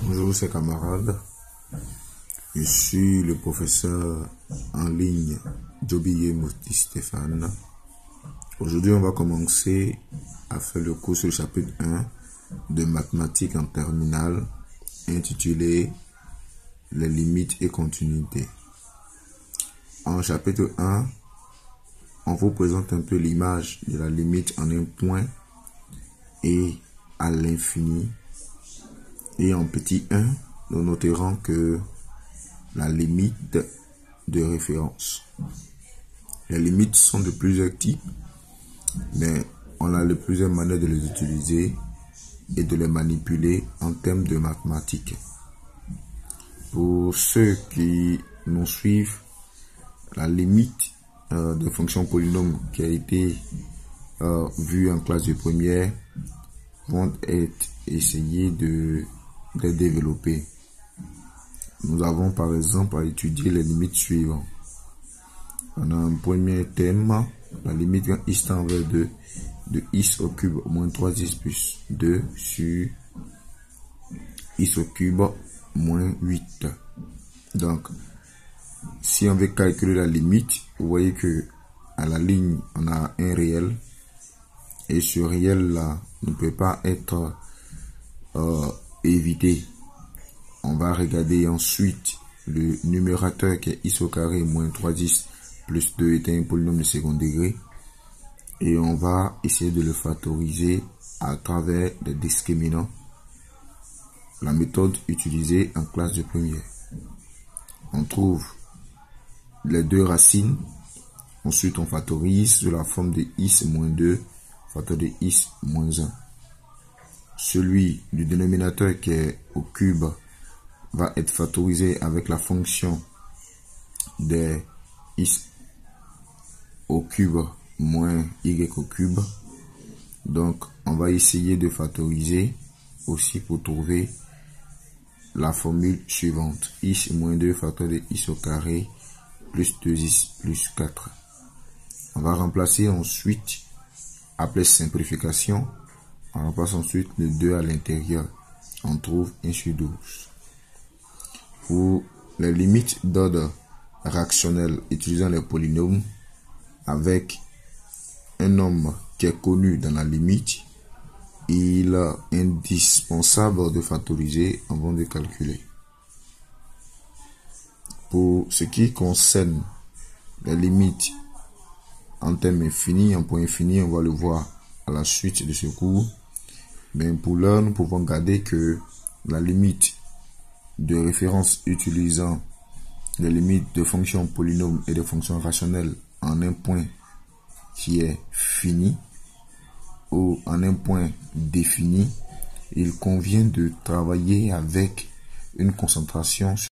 Bonjour chers camarades, je suis le professeur en ligne Jobiye Moti Stéphane. Aujourd'hui on va commencer à faire le cours sur le chapitre 1 de mathématiques en terminale intitulé les limites et continuités. En chapitre 1, on vous présente un peu l'image de la limite en un point et à l'infini. Et en petit 1, nous noterons que la limite de référence. Les limites sont de plusieurs types, mais on a de plusieurs manières de les utiliser et de les manipuler en termes de mathématiques. Pour ceux qui nous suivent, la limite de fonction polynôme qui a été vue en classe de première vont être essayées de les développer. Nous avons par exemple à étudier les limites suivantes. On a un premier thème, la limite quand x tend vers 2 de x au cube moins 3x plus 2 sur x au cube moins 8. Donc, si on veut calculer la limite, vous voyez que à la ligne, on a un réel. Et ce réel là ne peut pas être évité. On va regarder ensuite le numérateur qui est x au carré moins 3x plus 2 est un polynôme de second degré. Et on va essayer de le factoriser à travers des discriminants. La méthode utilisée en classe de première. On trouve les deux racines. Ensuite, on factorise sous la forme de x moins 2, facteur de x moins 1. Celui du dénominateur qui est au cube va être factorisé avec la fonction de x au cube moins y au cube. Donc, on va essayer de factoriser aussi pour trouver la formule suivante. X moins 2 facteur de x au carré plus 2x plus 4. On va remplacer ensuite, après simplification, on remplace ensuite le 2 à l'intérieur. On trouve 1 sur 12. Pour les limites d'ordre rationnel utilisant les polynômes, avec un nombre qui est connu dans la limite, il est indispensable de factoriser avant de calculer. Pour ce qui concerne les limites en termes infinis, en point infini, on va le voir à la suite de ce cours. Mais pour l'heure, nous pouvons garder que la limite de référence utilisant les limites de fonctions polynômes et de fonctions rationnelles en un point qui est fini ou en un point défini, il convient de travailler avec une concentration sur